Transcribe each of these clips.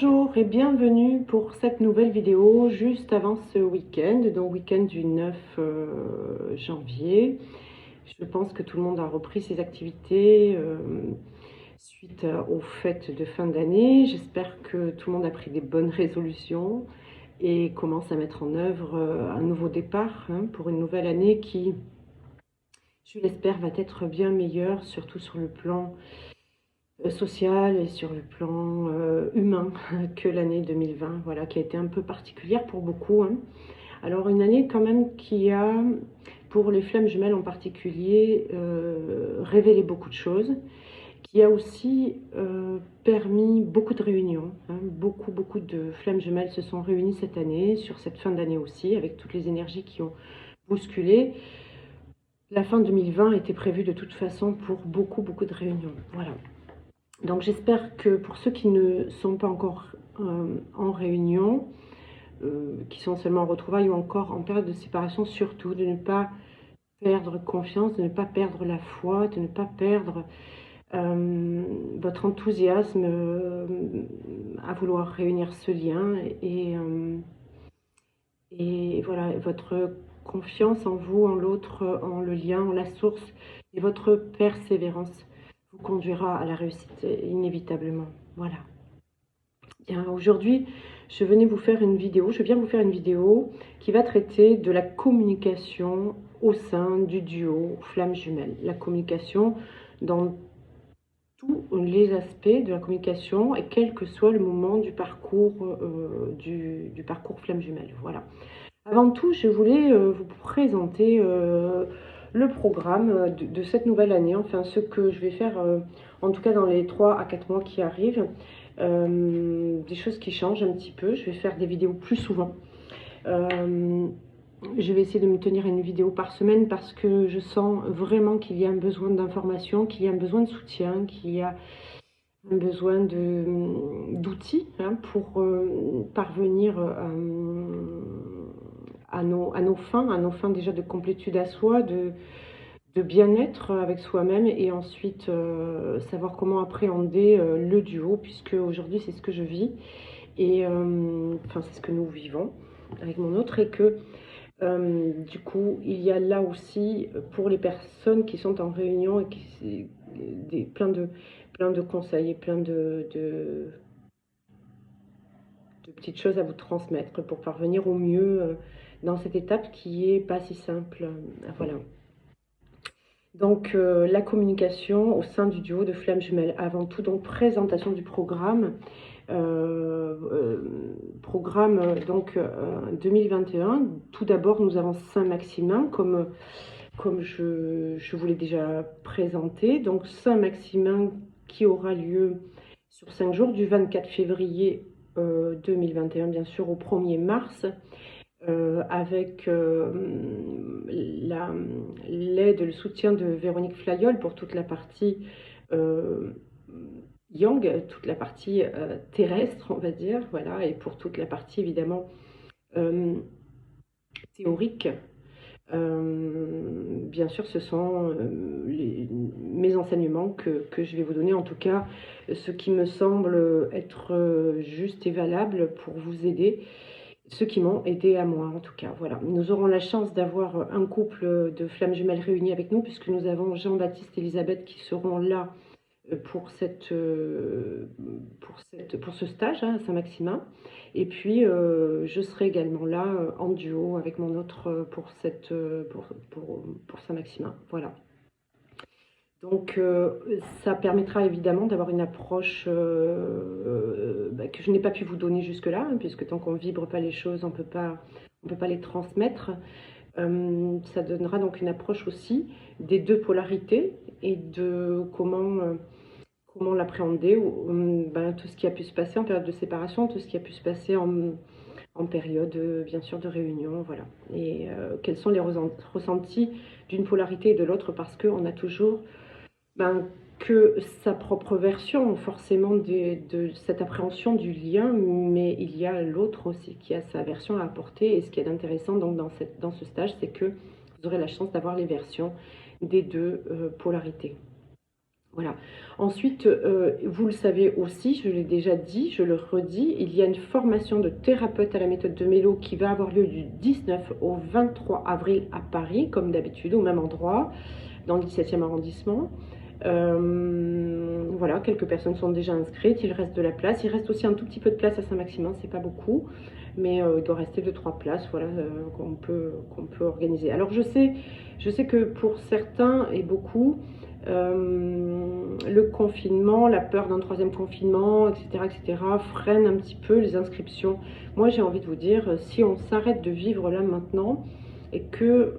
Bonjour et bienvenue pour cette nouvelle vidéo juste avant ce week-end, donc week-end du 9 janvier. Je pense que tout le monde a repris ses activités suite aux fêtes de fin d'année. J'espère que tout le monde a pris des bonnes résolutions et commence à mettre en œuvre un nouveau départ pour une nouvelle année qui, je l'espère, va être bien meilleure, surtout sur le plan social et sur le plan humain que l'année 2020, voilà, qui a été un peu particulière pour beaucoup. Alors une année quand même qui a, pour les flammes jumelles en particulier, révélé beaucoup de choses, qui a aussi permis beaucoup de réunions. Beaucoup de flammes jumelles se sont réunies cette année, sur cette fin d'année aussi, avec toutes les énergies qui ont bousculé. La fin 2020 était prévue de toute façon pour beaucoup de réunions. Voilà. Donc j'espère que pour ceux qui ne sont pas encore en réunion, qui sont seulement en retrouvailles ou encore en période de séparation, surtout de ne pas perdre confiance, de ne pas perdre la foi, de ne pas perdre votre enthousiasme à vouloir réunir ce lien et voilà, votre confiance en vous, en l'autre, en le lien, en la source, et votre persévérance vous conduira à la réussite inévitablement. Voilà. Bien, aujourd'hui, je viens vous faire une vidéo qui va traiter de la communication au sein du duo flamme jumelle. La communication dans tous les aspects de la communication et quel que soit le moment du parcours, du parcours flamme jumelle. Voilà. Avant tout, je voulais vous présenter le programme de cette nouvelle année, enfin ce que je vais faire en tout cas dans les 3 à 4 mois qui arrivent. Des choses qui changent un petit peu, je vais faire des vidéos plus souvent. Je vais essayer de me tenir à une vidéo par semaine parce que je sens vraiment qu'il y a un besoin d'information, qu'il y a un besoin de soutien, qu'il y a un besoin d'outils pour parvenir à nos fins déjà de complétude à soi, de bien-être avec soi-même et ensuite savoir comment appréhender le duo, puisque aujourd'hui c'est ce que je vis et enfin c'est ce que nous vivons avec mon autre, et que du coup il y a là aussi pour les personnes qui sont en réunion et qui plein de conseils et plein de petites choses à vous transmettre pour parvenir au mieux dans cette étape qui est pas si simple. Voilà. Donc la communication au sein du duo de flammes jumelles. Avant tout, donc présentation du programme. Donc 2021. Tout d'abord, nous avons Saint-Maximin, comme je vous l'ai déjà présenté. Donc Saint-Maximin qui aura lieu sur 5 jours, du 24 février 2021, bien sûr, au 1er mars. Avec l'aide, le soutien de Véronique Flayol pour toute la partie yang, toute la partie terrestre, on va dire, voilà, et pour toute la partie évidemment théorique. Bien sûr, ce sont mes enseignements que je vais vous donner, en tout cas ce qui me semble être juste et valable pour vous aider, ceux qui m'ont aidé à moi en tout cas. Voilà, nous aurons la chance d'avoir un couple de flammes jumelles réunis avec nous, puisque nous avons Jean-Baptiste et Elisabeth qui seront là pour ce stage à Saint-Maximin. Et puis je serai également là en duo avec mon autre pour Saint-Maximin. Voilà. Donc ça permettra évidemment d'avoir une approche que je n'ai pas pu vous donner jusque-là, puisque tant qu'on ne vibre pas les choses, on peut pas les transmettre. Ça donnera donc une approche aussi des deux polarités et de comment l'appréhender, tout ce qui a pu se passer en période de séparation, tout ce qui a pu se passer en période bien sûr de réunion, voilà. Et quels sont les ressentis d'une polarité et de l'autre, parce qu'on a toujours que sa propre version forcément de cette appréhension du lien, mais il y a l'autre aussi qui a sa version à apporter. Et ce qui est intéressant donc dans ce stage, c'est que vous aurez la chance d'avoir les versions des deux polarités. Voilà. Ensuite, vous le savez aussi, je l'ai déjà dit, je le redis, il y a une formation de thérapeute à la méthode de Mélo qui va avoir lieu du 19 au 23 avril à Paris, comme d'habitude, au même endroit, dans le 17e arrondissement. Voilà, quelques personnes sont déjà inscrites, il reste de la place. Il reste aussi un tout petit peu de place à Saint-Maximin, c'est pas beaucoup, mais il doit rester 2-3 places, voilà, qu'on peut organiser. Alors je sais que pour certains et beaucoup, le confinement, la peur d'un troisième confinement, etc., freine un petit peu les inscriptions. Moi, j'ai envie de vous dire, si on s'arrête de vivre là maintenant et que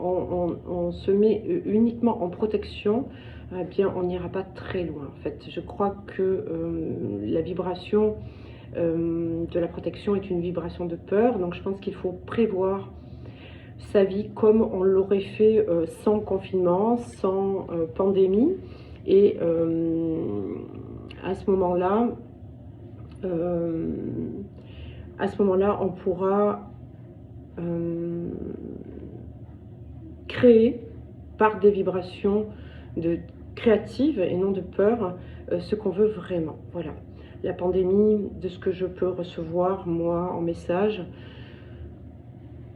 on se met uniquement en protection, eh bien, on n'ira pas très loin. En fait, je crois que la vibration de la protection est une vibration de peur, donc je pense qu'il faut prévoir sa vie comme on l'aurait fait sans confinement, sans pandémie. Et à ce moment-là, on pourra créer par des vibrations créatives et non de peur ce qu'on veut vraiment. Voilà. La pandémie, de ce que je peux recevoir moi en message,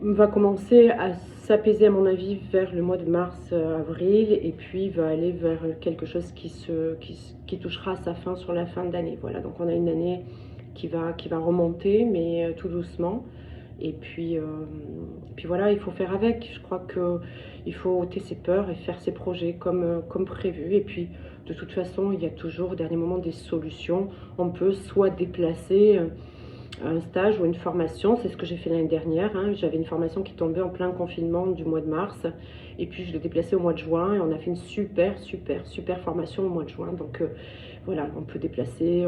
va commencer à s'apaiser à mon avis vers le mois de mars-avril et puis va aller vers quelque chose qui touchera à sa fin sur la fin d'année. Voilà, donc on a une année qui va remonter, mais tout doucement. Et puis voilà, il faut faire avec. Je crois qu'il faut ôter ses peurs et faire ses projets comme prévu. Et puis de toute façon, il y a toujours au dernier moment des solutions. On peut soit déplacer un stage ou une formation, c'est ce que j'ai fait l'année dernière, hein. J'avais une formation qui tombait en plein confinement du mois de mars, et puis je l'ai déplacée au mois de juin, et on a fait une super formation au mois de juin, donc voilà, on peut déplacer,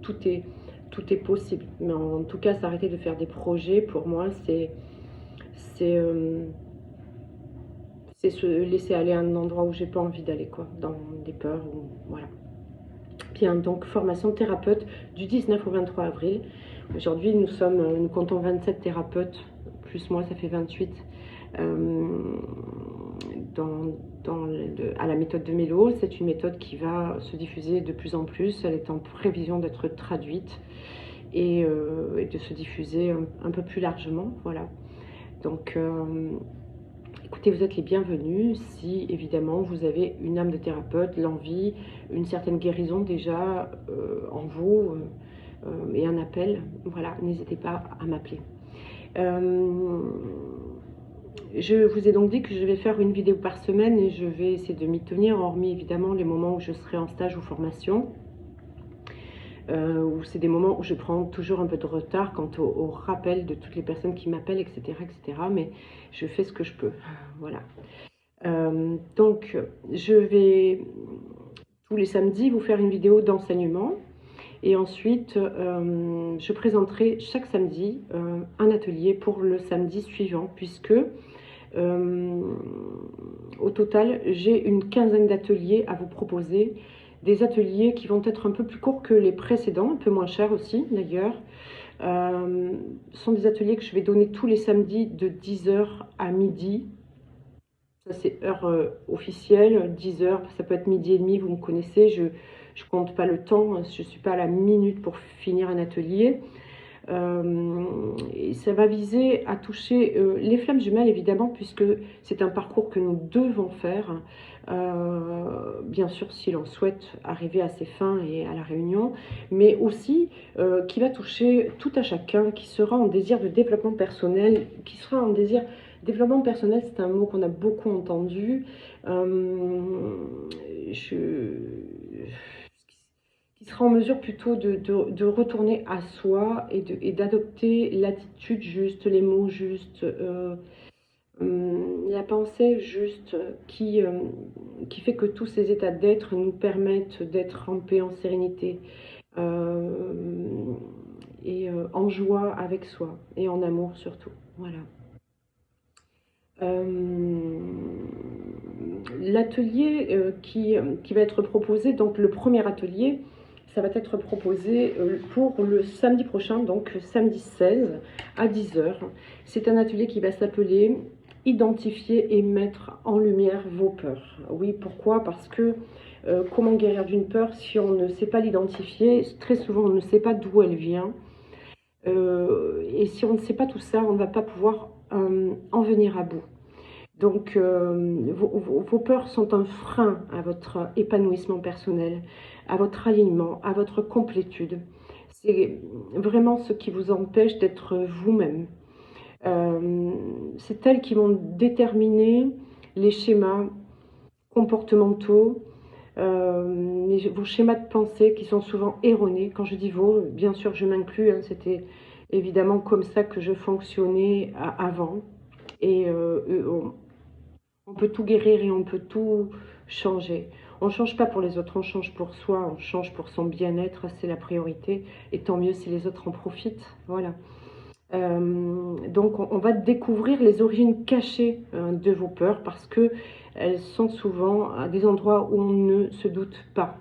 tout est possible, mais en tout cas, s'arrêter de faire des projets, pour moi, c'est se laisser aller à un endroit où j'ai pas envie d'aller, quoi, dans des peurs, ou voilà. Bien, donc formation thérapeute du 19 au 23 avril. Aujourd'hui, nous comptons 27 thérapeutes, plus moi, ça fait 28, à la méthode de Mélo. C'est une méthode qui va se diffuser de plus en plus. Elle est en prévision d'être traduite et de se diffuser un peu plus largement. Voilà. Donc, écoutez, vous êtes les bienvenus si évidemment vous avez une âme de thérapeute, l'envie, une certaine guérison déjà en vous et un appel. Voilà, n'hésitez pas à m'appeler. Je vous ai donc dit que je vais faire une vidéo par semaine et je vais essayer de m'y tenir, hormis évidemment les moments où je serai en stage ou formation. Où c'est des moments où je prends toujours un peu de retard quant au rappel de toutes les personnes qui m'appellent, etc., mais je fais ce que je peux. Voilà. Donc, je vais tous les samedis vous faire une vidéo d'enseignement. Et ensuite, je présenterai chaque samedi un atelier pour le samedi suivant, puisque au total, j'ai une quinzaine d'ateliers à vous proposer. Des ateliers qui vont être un peu plus courts que les précédents, un peu moins chers aussi d'ailleurs. Ce sont des ateliers que je vais donner tous les samedis de 10h à midi. Ça c'est heure officielle, 10h, ça peut être midi et demi, vous me connaissez, je ne compte pas le temps, je ne suis pas à la minute pour finir un atelier. Et ça va viser à toucher les flammes jumelles évidemment, puisque c'est un parcours que nous devons faire, bien sûr si l'on souhaite arriver à ses fins et à la réunion, mais aussi qui va toucher tout à chacun qui sera en désir de développement personnel, développement personnel, c'est un mot qu'on a beaucoup entendu. Qui sera en mesure plutôt de retourner à soi et d'adopter l'attitude juste, les mots justes, la pensée juste qui fait que tous ces états d'être nous permettent d'être en paix, en sérénité et en joie avec soi et en amour surtout. Voilà. L'atelier qui va être proposé, donc le premier atelier, ça va être proposé pour le samedi prochain, donc samedi 16 à 10h. C'est un atelier qui va s'appeler « Identifier et mettre en lumière vos peurs ». Oui, pourquoi? Parce que Comment guérir d'une peur si on ne sait pas l'identifier? Très souvent, on ne sait pas d'où elle vient. Et si on ne sait pas tout ça, on ne va pas pouvoir en venir à bout. Donc, vos peurs sont un frein à votre épanouissement personnel, à votre alignement, à votre complétude. C'est vraiment ce qui vous empêche d'être vous-même. C'est elles qui vont déterminer les schémas comportementaux, vos schémas de pensée qui sont souvent erronés. Quand je dis vos, bien sûr je m'inclus, hein, c'était évidemment comme ça que je fonctionnais avant. Et on peut tout guérir et on peut tout changer. On ne change pas pour les autres, on change pour soi, on change pour son bien-être, c'est la priorité. Et tant mieux si les autres en profitent. Voilà. Donc on va découvrir les origines cachées de vos peurs parce que elles sont souvent à des endroits où on ne se doute pas.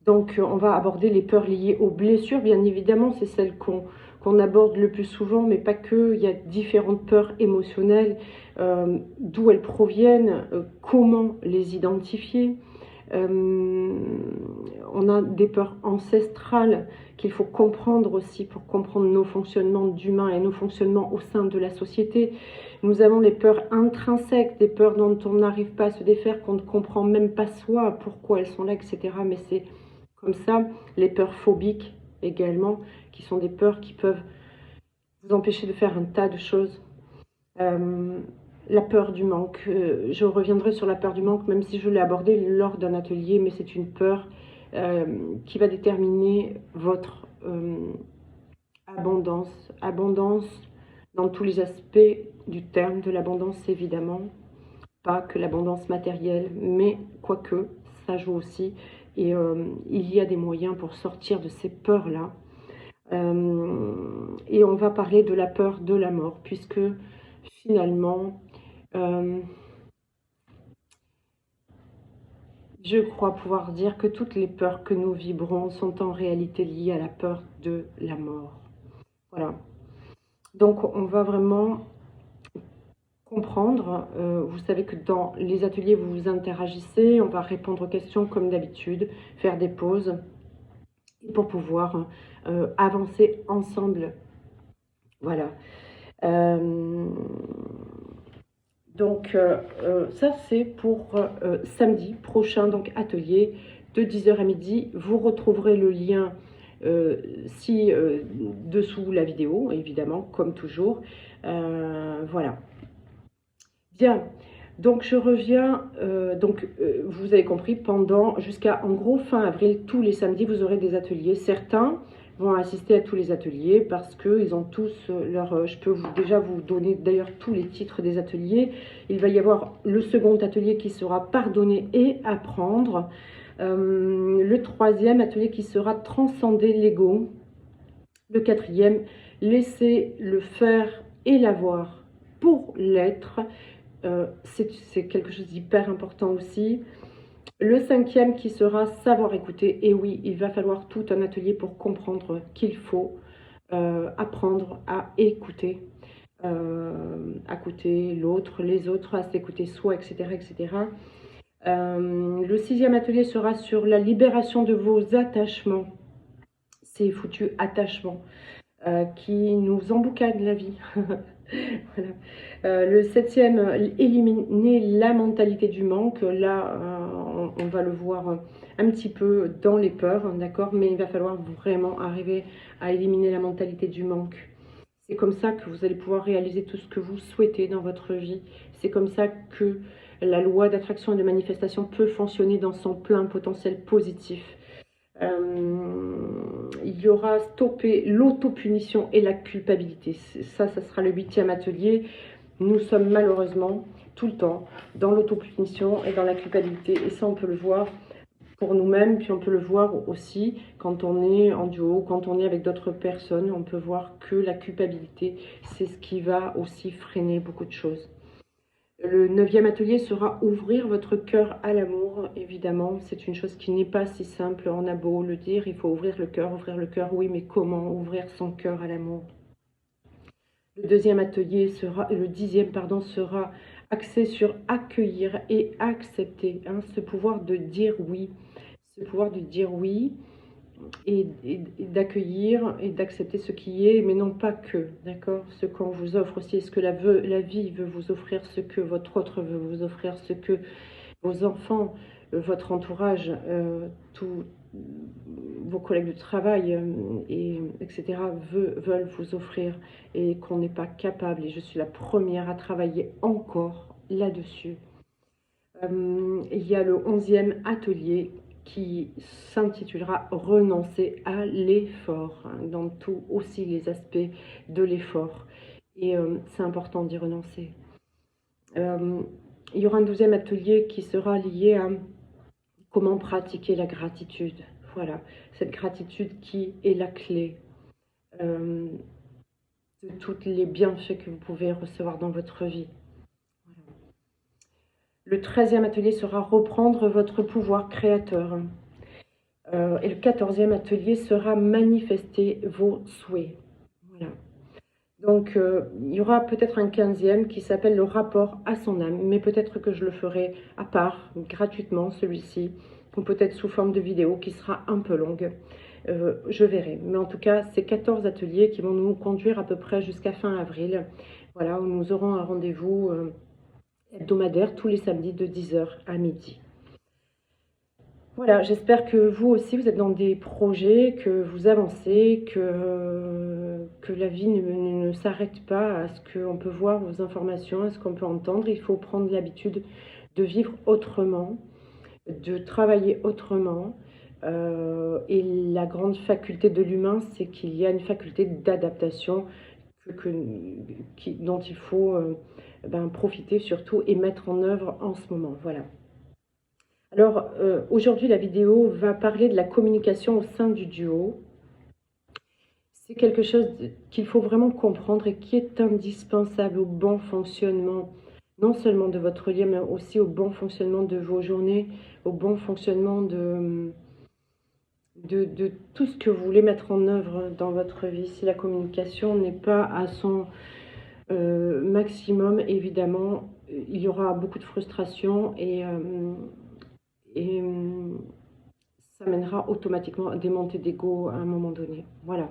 Donc on va aborder les peurs liées aux blessures, bien évidemment, c'est celles qu'on aborde le plus souvent, mais pas que. Il y a différentes peurs émotionnelles, d'où elles proviennent, comment les identifier. On a des peurs ancestrales qu'il faut comprendre aussi pour comprendre nos fonctionnements d'humains et nos fonctionnements au sein de la société. Nous avons les peurs intrinsèques, des peurs dont on n'arrive pas à se défaire, qu'on ne comprend même pas soi, pourquoi elles sont là, etc. Mais c'est comme ça. Les peurs phobiques également, qui sont des peurs qui peuvent vous empêcher de faire un tas de choses. La peur du manque, je reviendrai sur la peur du manque, même si je l'ai abordée lors d'un atelier, mais c'est une peur qui va déterminer votre abondance. Abondance dans tous les aspects du terme de l'abondance, évidemment. Pas que l'abondance matérielle, mais quoique, ça joue aussi. Et il y a des moyens pour sortir de ces peurs-là. Et on va parler de la peur de la mort, puisque finalement, je crois pouvoir dire que toutes les peurs que nous vibrons sont en réalité liées à la peur de la mort. Voilà. Donc on va vraiment comprendre. Vous savez que dans les ateliers, vous interagissez, on va répondre aux questions comme d'habitude, faire des pauses pour pouvoir avancer ensemble. Voilà. Donc ça c'est pour samedi prochain, donc atelier de 10 h à midi. Vous retrouverez le lien dessous la vidéo, évidemment, comme toujours. Voilà. Bien, donc je reviens, vous avez compris, jusqu'à en gros fin avril, tous les samedis, vous aurez des ateliers. Certains vont assister à tous les ateliers parce qu'ils ont tous je peux déjà vous donner d'ailleurs tous les titres des ateliers. Il va y avoir le second atelier qui sera pardonner et apprendre. Le troisième atelier qui sera transcender l'ego. Le quatrième, laisser le faire et l'avoir pour l'être. C'est quelque chose d'hyper important aussi. Le cinquième qui sera savoir écouter. Et oui, il va falloir tout un atelier pour comprendre qu'il faut apprendre à écouter. Écouter l'autre, les autres, à s'écouter soi, etc. etc. Le sixième atelier sera sur la libération de vos attachements. Ces foutus attachements qui nous emboucanent la vie. Voilà. Le septième, éliminer la mentalité du manque. Là, on va le voir un petit peu dans les peurs, d'accord, mais il va falloir vraiment arriver à éliminer la mentalité du manque. C'est comme ça que vous allez pouvoir réaliser tout ce que vous souhaitez dans votre vie. C'est comme ça que la loi d'attraction et de manifestation peut fonctionner dans son plein potentiel positif. Il y aura stopper l'autopunition et la culpabilité. Ça sera le 8e atelier. Nous sommes malheureusement tout le temps dans l'autopunition et dans la culpabilité. Et ça, on peut le voir pour nous-mêmes, puis on peut le voir aussi quand on est en duo, quand on est avec d'autres personnes. On peut voir que la culpabilité, c'est ce qui va aussi freiner beaucoup de choses. Le 9e atelier sera ouvrir votre cœur à l'amour. Évidemment, c'est une chose qui n'est pas si simple. On a beau le dire, il faut ouvrir le cœur, oui, mais comment ouvrir son cœur à l'amour? Le 10e atelier sera axé sur accueillir et accepter, hein, ce pouvoir de dire oui, ce pouvoir de dire oui et d'accueillir et d'accepter ce qui est, mais non pas que, d'accord? Ce qu'on vous offre aussi, ce que la vie veut vous offrir, ce que votre autre veut vous offrir, ce que vos enfants, votre entourage, tous vos collègues de travail, etc., veulent vous offrir et qu'on n'est pas capable. Et je suis la première à travailler encore là-dessus. Il y a le 11e atelier qui s'intitulera Renoncer à l'effort, hein, dans tout aussi les aspects de l'effort. Et c'est important d'y renoncer. Il y aura un 12e atelier qui sera lié à comment pratiquer la gratitude. Voilà, cette gratitude qui est la clé de tous les bienfaits que vous pouvez recevoir dans votre vie. Voilà. Le 13e atelier sera reprendre votre pouvoir créateur. Et le 14e atelier sera manifester vos souhaits. Voilà. Donc, il y aura peut-être un 15e qui s'appelle le rapport à son âme, mais peut-être que je le ferai à part, gratuitement, celui-ci, ou peut-être sous forme de vidéo qui sera un peu longue. Je verrai. Mais en tout cas, c'est 14 ateliers qui vont nous conduire à peu près jusqu'à fin avril. Voilà, où nous aurons un rendez-vous hebdomadaire tous les samedis de 10h à midi. Voilà, j'espère que vous aussi, vous êtes dans des projets, que vous avancez, que la vie ne s'arrête pas à ce qu'on peut voir vos informations, à ce qu'on peut entendre. Il faut prendre l'habitude de vivre autrement, de travailler autrement. Et la grande faculté de l'humain, c'est qu'il y a une faculté d'adaptation dont il faut profiter surtout et mettre en œuvre en ce moment. Voilà. Alors, aujourd'hui, la vidéo va parler de la communication au sein du duo. C'est quelque chose qu'il faut vraiment comprendre et qui est indispensable au bon fonctionnement, non seulement de votre lien, mais aussi au bon fonctionnement de vos journées, au bon fonctionnement de tout ce que vous voulez mettre en œuvre dans votre vie. Si la communication n'est pas à son maximum, évidemment, il y aura beaucoup de frustration et ça mènera automatiquement à des montées d'ego à un moment donné. Voilà.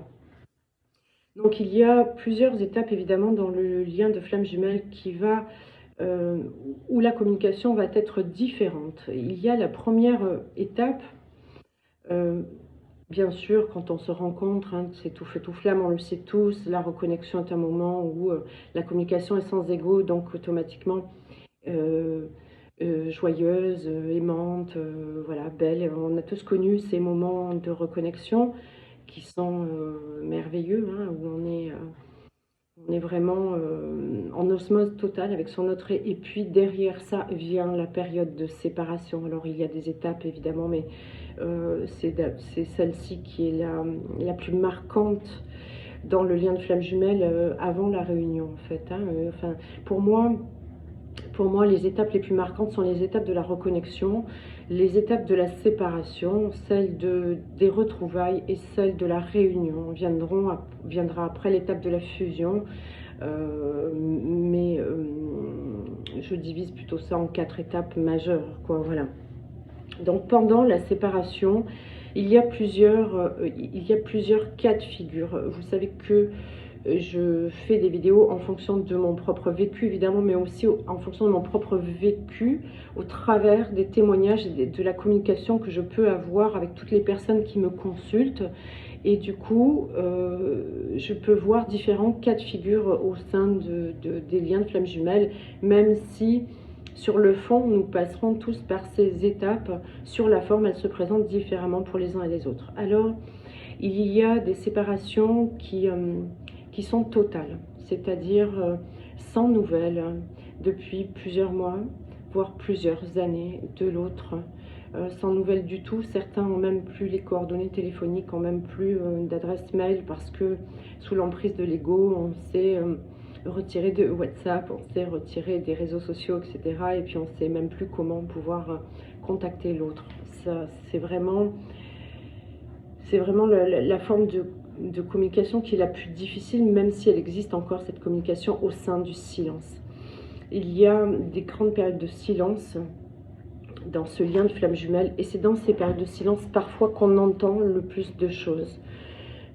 Donc il y a plusieurs étapes évidemment dans le lien de flamme jumelle où la communication va être différente. Il y a la première étape, bien sûr, quand on se rencontre, hein, c'est tout feu tout flamme, on le sait tous, la reconnexion est un moment où la communication est sans ego, donc automatiquement joyeuse, aimante, voilà, belle. On a tous connu ces moments de reconnexion qui sont merveilleux, hein, où on est vraiment en osmose totale avec son autre. Et puis derrière ça vient la période de séparation. Alors il y a des étapes évidemment, mais c'est celle-ci qui est la plus marquante dans le lien de flamme jumelle avant la réunion en fait. Hein. Enfin, pour moi, les étapes les plus marquantes sont les étapes de la reconnexion, les étapes de la séparation, celles des retrouvailles et celles de la réunion. Viendra après l'étape de la fusion, mais je divise plutôt ça en 4 étapes majeures, quoi, voilà. Donc pendant la séparation, il y a plusieurs cas de figure. Vous savez que je fais des vidéos en fonction de mon propre vécu, évidemment, mais aussi en fonction de mon propre vécu, au travers des témoignages et de la communication que je peux avoir avec toutes les personnes qui me consultent. Et du coup, je peux voir différents cas de figure au sein des liens de flamme jumelle, même si sur le fond, nous passerons tous par ces étapes. Sur la forme, elles se présentent différemment pour les uns et les autres. Alors, il y a des séparations qui sont totales, c'est-à-dire sans nouvelles depuis plusieurs mois, voire plusieurs années de l'autre, sans nouvelles du tout. Certains n'ont même plus les coordonnées téléphoniques, n'ont même plus d'adresse mail parce que sous l'emprise de l'ego, on s'est retiré de WhatsApp, on s'est retiré des réseaux sociaux, etc. Et puis on ne sait même plus comment pouvoir contacter l'autre. C'est vraiment la forme de communication qui est la plus difficile, même si elle existe encore, cette communication au sein du silence. Il y a des grandes périodes de silence dans ce lien de flamme jumelle, et c'est dans ces périodes de silence parfois qu'on entend le plus de choses.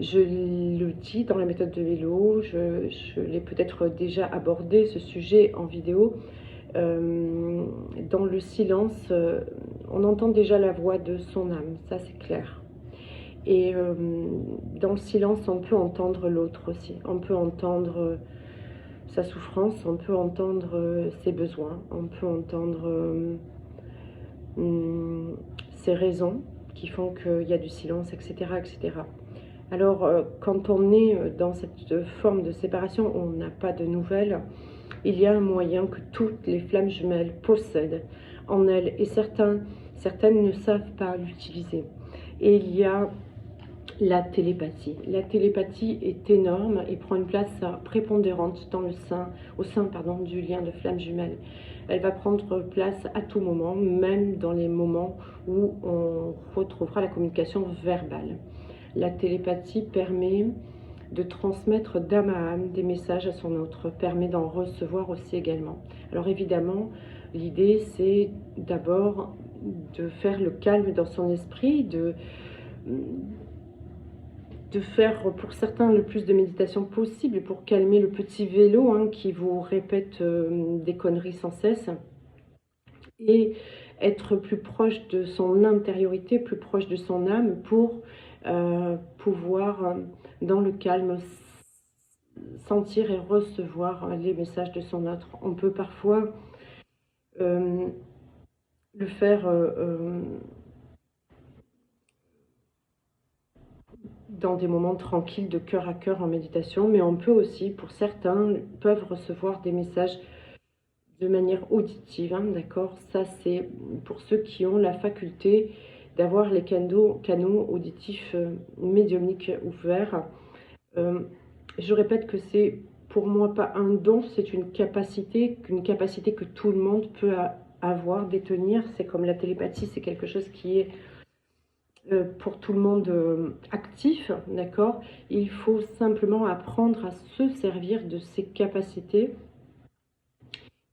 Je le dis dans la méthode de Vélo, je l'ai peut-être déjà abordé ce sujet en vidéo. Dans le silence, on entend déjà la voix de son âme, ça c'est clair. Et dans le silence, on peut entendre l'autre aussi. On peut entendre sa souffrance, on peut entendre ses besoins, on peut entendre ses raisons qui font qu'il y a du silence, etc. etc. Alors, quand on est dans cette forme de séparation où on n'a pas de nouvelles, il y a un moyen que toutes les flammes jumelles possèdent en elles, et certaines ne savent pas l'utiliser. Et il y a la télépathie. La télépathie est énorme et prend une place prépondérante dans au sein du lien de flamme jumelle. Elle va prendre place à tout moment, même dans les moments où on retrouvera la communication verbale. La télépathie permet de transmettre d'âme à âme des messages à son autre, permet d'en recevoir aussi également. Alors évidemment, l'idée c'est d'abord de faire le calme dans son esprit, de faire pour certains le plus de méditation possible pour calmer le petit vélo qui vous répète des conneries sans cesse, et être plus proche de son intériorité, plus proche de son âme pour pouvoir dans le calme sentir et recevoir les messages de son autre. On peut parfois le faire dans des moments tranquilles de cœur à cœur en méditation, mais on peut aussi, pour certains, peuvent recevoir des messages de manière auditive, d'accord. Ça, c'est pour ceux qui ont la faculté d'avoir les canaux auditifs médiumniques ouverts. Je répète que c'est pour moi pas un don, c'est une capacité que tout le monde peut avoir, détenir. C'est comme la télépathie, c'est quelque chose qui est pour tout le monde actif, d'accord. Il faut simplement apprendre à se servir de ces capacités.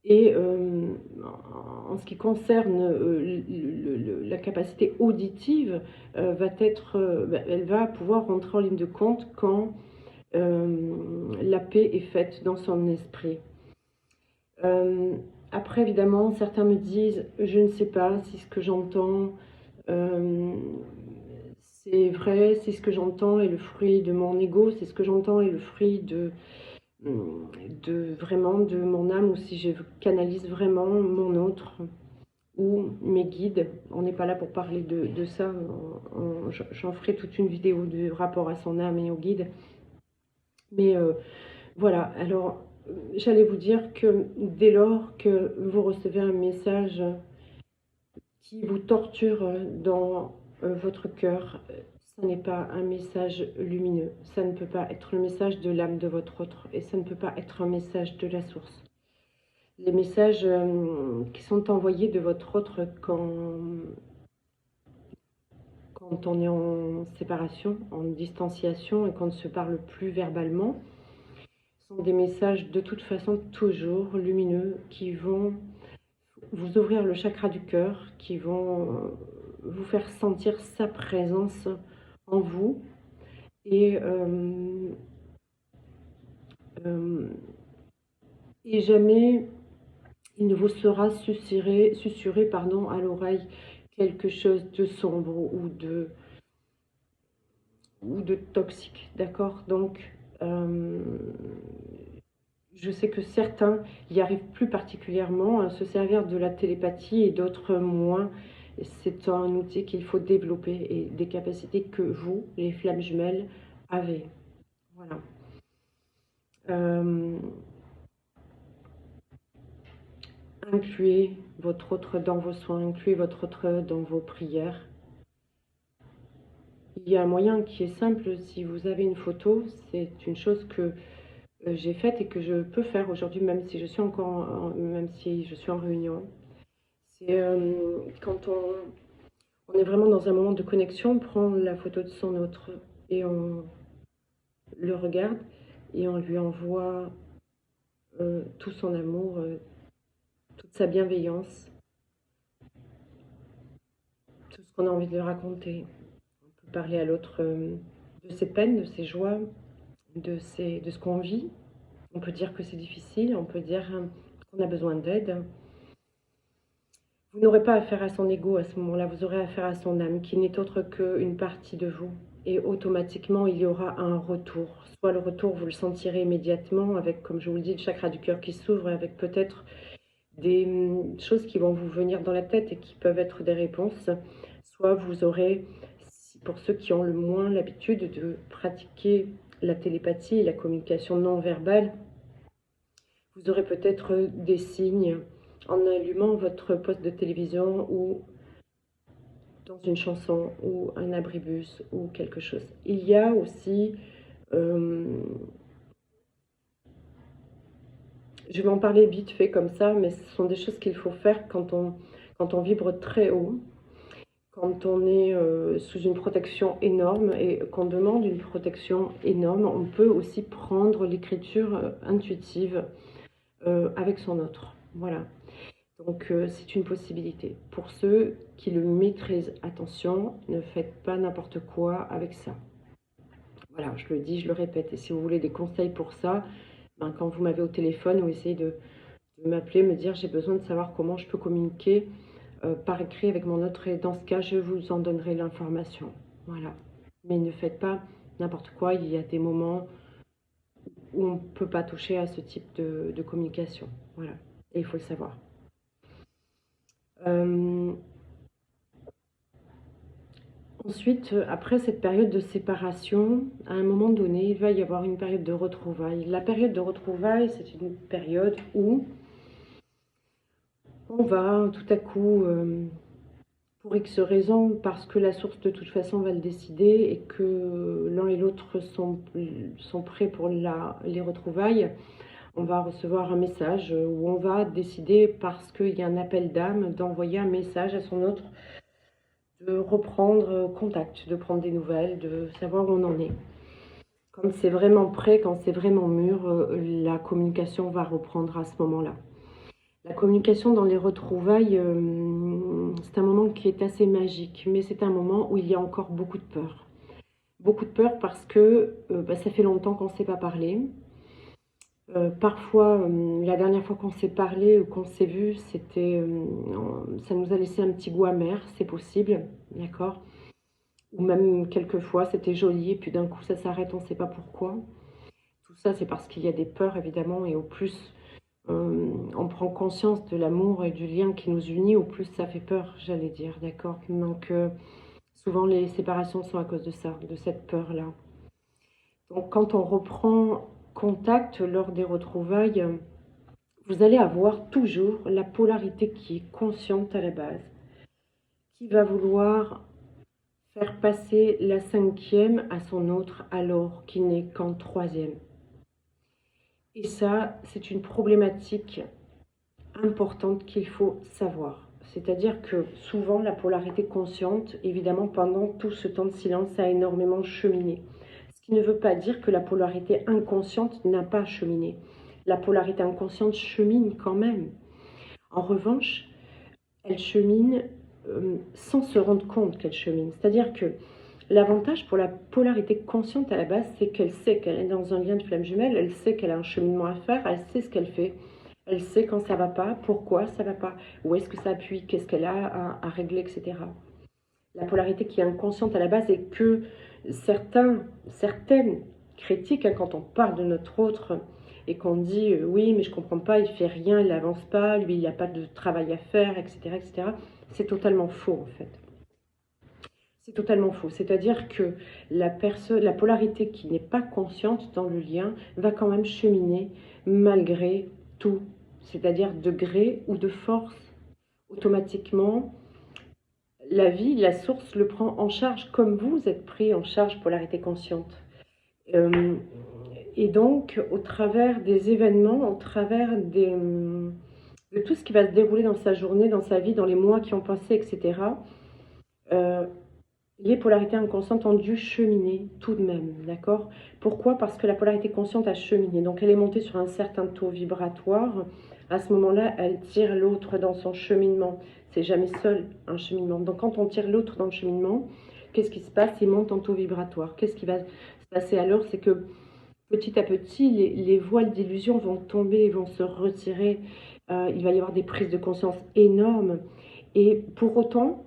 Et en ce qui concerne la capacité auditive, elle va pouvoir rentrer en ligne de compte quand la paix est faite dans son esprit. Après, évidemment, certains me disent, je ne sais pas si ce que j'entends c'est vrai, si ce que j'entends est le fruit de mon ego, si ce que j'entends est le fruit vraiment de mon âme, ou si je canalise vraiment mon autre ou mes guides. On n'est pas là pour parler de ça, j'en ferai toute une vidéo de rapport à son âme et au guide. Mais voilà, alors j'allais vous dire que dès lors que vous recevez un message qui vous torture dans votre cœur, ce n'est pas un message lumineux, ça ne peut pas être le message de l'âme de votre autre, et ça ne peut pas être un message de la source. Les messages qui sont envoyés de votre autre quand on est en séparation, en distanciation et qu'on ne se parle plus verbalement, sont des messages de toute façon toujours lumineux qui vont vous ouvrir le chakra du cœur, qui vont vous faire sentir sa présence en vous, et jamais il ne vous sera susurré à l'oreille quelque chose de sombre ou de toxique, d'accord. Donc je sais que certains y arrivent plus particulièrement à se servir de la télépathie et d'autres moins. C'est un outil qu'il faut développer et des capacités que vous, les flammes jumelles, avez. Voilà. Incluez votre autre dans vos soins, incluez votre autre dans vos prières. Il y a un moyen qui est simple, si vous avez une photo, c'est une chose que j'ai faite et que je peux faire aujourd'hui, même si je suis en réunion. C'est quand on est vraiment dans un moment de connexion, on prend la photo de son autre et on le regarde et on lui envoie tout son amour, sa bienveillance, tout ce qu'on a envie de raconter. On peut parler à l'autre de ses peines, de ses joies, de ce qu'on vit. On peut dire que c'est difficile, on peut dire qu'on a besoin d'aide. Vous n'aurez pas affaire à son ego à ce moment-là, vous aurez affaire à son âme, qui n'est autre qu'une partie de vous. Et automatiquement, il y aura un retour. Soit le retour, vous le sentirez immédiatement, avec, comme je vous le dis, le chakra du cœur qui s'ouvre, avec peut-être des choses qui vont vous venir dans la tête et qui peuvent être des réponses. Soit vous aurez, pour ceux qui ont le moins l'habitude de pratiquer la télépathie et la communication non verbale, vous aurez peut-être des signes en allumant votre poste de télévision ou dans une chanson ou un abribus ou quelque chose. Il y a aussi, je vais en parler vite fait comme ça, mais ce sont des choses qu'il faut faire quand on vibre très haut, quand on est sous une protection énorme et qu'on demande une protection énorme. On peut aussi prendre l'écriture intuitive avec son autre. Voilà. Donc c'est une possibilité. Pour ceux qui le maîtrisent, attention, ne faites pas n'importe quoi avec ça. Voilà, je le dis, je le répète. Et si vous voulez des conseils pour ça, ben, quand vous m'avez au téléphone, vous essayez de m'appeler, me dire j'ai besoin de savoir comment je peux communiquer par écrit avec mon autre. Et dans ce cas, je vous en donnerai l'information. Voilà. Mais ne faites pas n'importe quoi. Il y a des moments où on ne peut pas toucher à ce type de communication. Voilà. Et il faut le savoir. Ensuite, après cette période de séparation, à un moment donné, il va y avoir une période de retrouvailles. La période de retrouvailles, c'est une période où on va tout à coup, pour X raisons, parce que la source de toute façon va le décider et que l'un et l'autre sont prêts pour les retrouvailles, on va recevoir un message où on va décider, parce qu'il y a un appel d'âme, d'envoyer un message à son autre, de reprendre contact, de prendre des nouvelles, de savoir où on en est. Quand c'est vraiment prêt, quand c'est vraiment mûr, la communication va reprendre à ce moment-là. La communication dans les retrouvailles, c'est un moment qui est assez magique, mais c'est un moment où il y a encore beaucoup de peur. Beaucoup de peur parce que ça fait longtemps qu'on ne s'est pas parlé. Parfois, la dernière fois qu'on s'est parlé ou qu'on s'est vu, ça nous a laissé un petit goût amer, c'est possible, d'accord? Ou même quelquefois, c'était joli, et puis d'un coup, ça s'arrête, on ne sait pas pourquoi. Tout ça, c'est parce qu'il y a des peurs, évidemment, et au plus on prend conscience de l'amour et du lien qui nous unit, au plus ça fait peur, j'allais dire, d'accord? Donc, souvent, les séparations sont à cause de ça, de cette peur-là. Donc, quand on reprend contact lors des retrouvailles, vous allez avoir toujours la polarité qui est consciente à la base, qui va vouloir faire passer la cinquième à son autre alors qu'il n'est qu'en troisième. Et ça, c'est une problématique importante qu'il faut savoir. C'est-à-dire que souvent, la polarité consciente, évidemment, pendant tout ce temps de silence, a énormément cheminé. Ce qui ne veut pas dire que la polarité inconsciente n'a pas cheminé. La polarité inconsciente chemine quand même. En revanche, elle chemine sans se rendre compte qu'elle chemine. C'est-à-dire que l'avantage pour la polarité consciente à la base, c'est qu'elle sait qu'elle est dans un lien de flamme jumelle, elle sait qu'elle a un cheminement à faire, elle sait ce qu'elle fait, elle sait quand ça ne va pas, pourquoi ça ne va pas, où est-ce que ça appuie, qu'est-ce qu'elle a à régler, etc. La polarité qui est inconsciente à la base est que certaines critiques, hein, quand on parle de notre autre et qu'on dit oui, mais je ne comprends pas, il ne fait rien, il n'avance pas, lui, il n'a pas de travail à faire, etc., etc. C'est totalement faux, en fait. C'est totalement faux. C'est-à-dire que la polarité qui n'est pas consciente dans le lien va quand même cheminer malgré tout. C'est-à-dire de gré ou de force. Automatiquement, la vie, la source le prend en charge comme vous êtes pris en charge polarité consciente. Et donc, au travers des événements, au travers de tout ce qui va se dérouler dans sa journée, dans sa vie, dans les mois qui ont passé, etc., les polarités inconscientes ont dû cheminer tout de même, d'accord? Pourquoi? Parce que la polarité consciente a cheminé, donc elle est montée sur un certain taux vibratoire. À ce moment-là, elle tire l'autre dans son cheminement. C'est jamais seul un cheminement. Donc quand on tire l'autre dans le cheminement, qu'est-ce qui se passe? Il monte en taux vibratoire. Qu'est-ce qui va se passer alors? C'est que petit à petit, les voiles d'illusion vont tomber, vont se retirer. Il va y avoir des prises de conscience énormes. Et pour autant,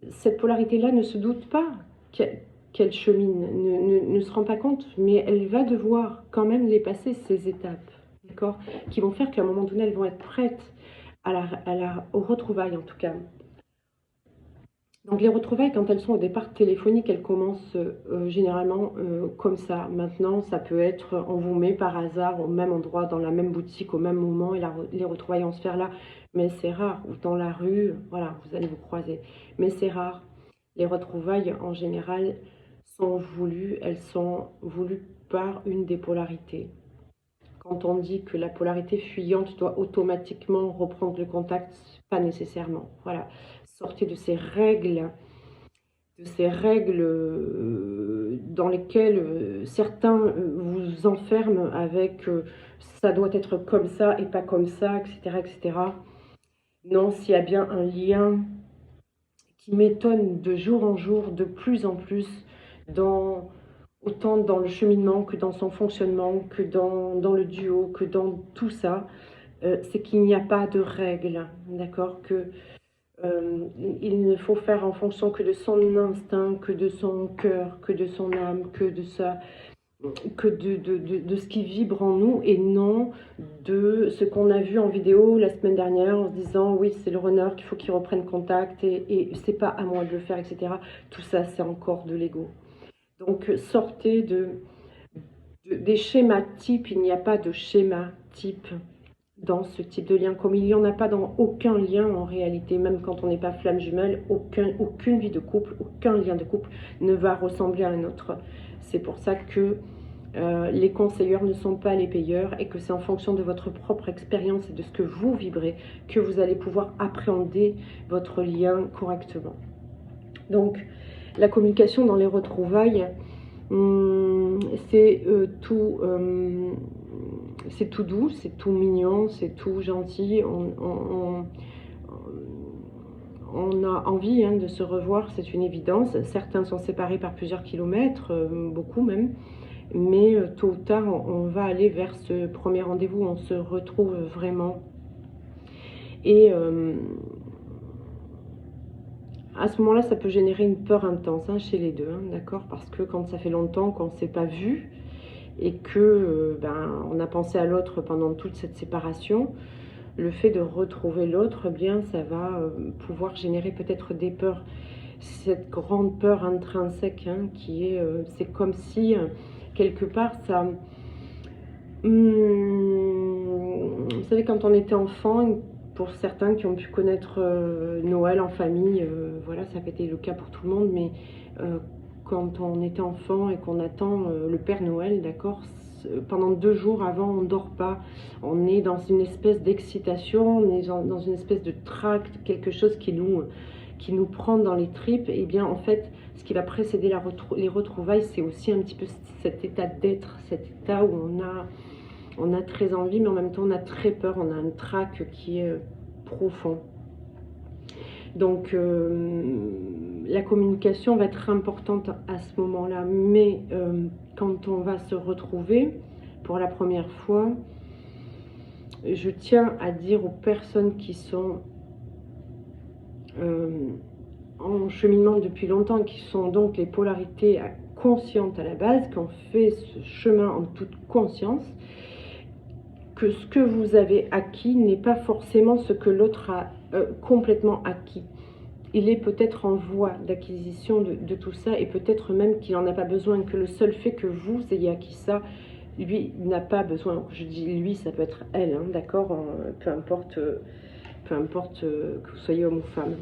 cette polarité-là ne se doute pas qu'elle chemine, ne se rend pas compte, mais elle va devoir quand même les passer, ces étapes, d'accord, qui vont faire qu'à un moment donné, elles vont être prêtes aux retrouvailles, en tout cas. Donc les retrouvailles, quand elles sont au départ téléphoniques, elles commencent généralement comme ça. Maintenant, ça peut être, on vous met par hasard au même endroit, dans la même boutique, au même moment, et les retrouvailles vont se faire là. Mais c'est rare. Ou dans la rue, voilà, vous allez vous croiser. Mais c'est rare. Les retrouvailles, en général, sont voulues. Elles sont voulues par une des polarités. Quand on dit que la polarité fuyante doit automatiquement reprendre le contact, pas nécessairement. Voilà. Sortez de ces règles dans lesquelles certains vous enferment avec ça doit être comme ça et pas comme ça, etc. etc. Non, s'il y a bien un lien qui m'étonne de jour en jour, de plus en plus, autant dans le cheminement que dans son fonctionnement, que dans le duo, que dans tout ça, c'est qu'il n'y a pas de règles, d'accord, il ne faut faire en fonction que de son instinct, que de son cœur, que de son âme, que de ce qui vibre en nous et non de ce qu'on a vu en vidéo la semaine dernière en se disant oui c'est le runner qu'il faut qu'il reprenne contact et c'est pas à moi de le faire, etc. Tout ça c'est encore de l'ego. Donc sortez des schémas types, il n'y a pas de schéma type dans ce type de lien, comme il n'y en a pas dans aucun lien en réalité, même quand on n'est pas flamme jumelle, aucune vie de couple, aucun lien de couple ne va ressembler à un autre. C'est pour ça que les conseilleurs ne sont pas les payeurs et que c'est en fonction de votre propre expérience et de ce que vous vibrez que vous allez pouvoir appréhender votre lien correctement. Donc, la communication dans les retrouvailles, c'est tout doux, c'est tout mignon, c'est tout gentil. On a envie de se revoir, c'est une évidence. Certains sont séparés par plusieurs kilomètres, beaucoup même. Mais tôt ou tard, on va aller vers ce premier rendez-vous, on se retrouve vraiment. Et à ce moment-là, ça peut générer une peur intense chez les deux, d'accord? Parce que quand ça fait longtemps qu'on ne s'est pas vu et que on a pensé à l'autre pendant toute cette séparation, le fait de retrouver l'autre, bien, ça va pouvoir générer peut-être des peurs. Cette grande peur intrinsèque qui est, c'est comme si quelque part ça... vous savez, quand on était enfant, pour certains qui ont pu connaître Noël en famille, voilà, ça n'a pas été le cas pour tout le monde, mais quand on était enfant et qu'on attend le Père Noël, d'accord, pendant 2 jours avant, on ne dort pas, on est dans une espèce d'excitation, on est dans une espèce de tract, quelque chose qui nous prend dans les tripes. Et bien en fait, ce qui va précéder les retrouvailles, c'est aussi un petit peu cet état d'être, cet état où on a très envie, mais en même temps on a très peur, on a un trac qui est profond. Donc la communication va être importante à ce moment-là, mais quand on va se retrouver pour la première fois, je tiens à dire aux personnes qui sont en cheminement depuis longtemps, qui sont donc les polarités conscientes à la base, qui ont fait ce chemin en toute conscience, que ce que vous avez acquis n'est pas forcément ce que l'autre a complètement acquis. Il est peut-être en voie d'acquisition de tout ça, et peut-être même qu'il n'en a pas besoin, que le seul fait que vous ayez acquis ça, lui n'a pas besoin. Je dis lui, ça peut être elle, d'accord, peu importe que vous soyez homme ou femme.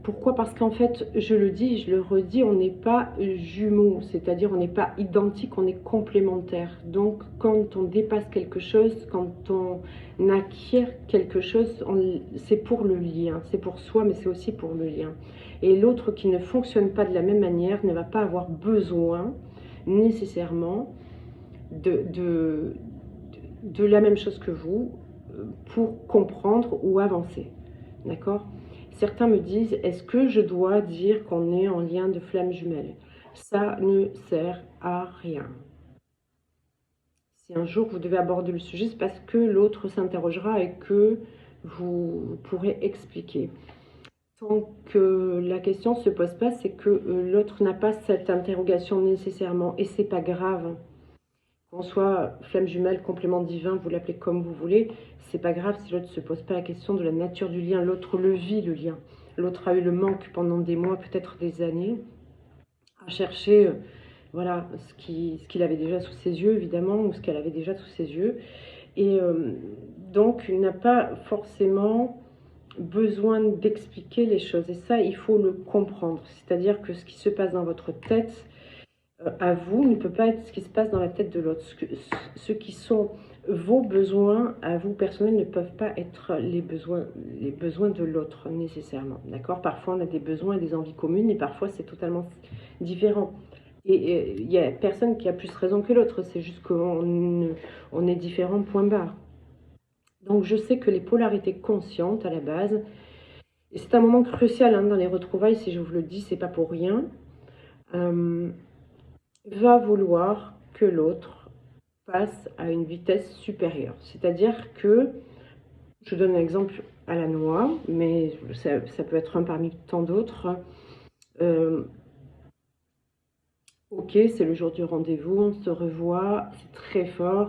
Pourquoi? Parce qu'en fait, je le dis, je le redis, on n'est pas jumeaux, c'est-à-dire on n'est pas identiques, on est complémentaires. Donc quand on dépasse quelque chose, quand on acquiert quelque chose, c'est pour le lien, c'est pour soi, mais c'est aussi pour le lien. Et l'autre qui ne fonctionne pas de la même manière ne va pas avoir besoin nécessairement de la même chose que vous pour comprendre ou avancer. D'accord? Certains me disent, est-ce que je dois dire qu'on est en lien de flamme jumelle? Ça ne sert à rien. Si un jour vous devez aborder le sujet, c'est parce que l'autre s'interrogera et que vous pourrez expliquer. Tant que la question ne se pose pas, c'est que l'autre n'a pas cette interrogation nécessairement, et c'est pas grave. Qu'on soit flamme jumelle, complément divin, vous l'appelez comme vous voulez, c'est pas grave si l'autre ne se pose pas la question de la nature du lien. L'autre le vit, le lien. L'autre a eu le manque pendant des mois, peut-être des années, à chercher voilà, ce qu'il avait déjà sous ses yeux, évidemment, ou ce qu'elle avait déjà sous ses yeux. Et donc, il n'a pas forcément besoin d'expliquer les choses. Et ça, il faut le comprendre. C'est-à-dire que ce qui se passe dans votre tête, à vous, ne peut pas être ce qui se passe dans la tête de l'autre. Ce qui sont vos besoins à vous personnels ne peuvent pas être les besoins de l'autre nécessairement. D'accord? Parfois, on a des besoins et des envies communes et parfois, c'est totalement différent. Et il n'y a personne qui a plus raison que l'autre. C'est juste qu'on est différents, point barre. Donc, je sais que les polarités conscientes, à la base, et c'est un moment crucial hein, dans les retrouvailles, si je vous le dis, c'est pas pour rien, va vouloir que l'autre passe à une vitesse supérieure. C'est-à-dire que, je donne un exemple à la noix, mais ça peut être un parmi tant d'autres. Ok, c'est le jour du rendez-vous, on se revoit, c'est très fort,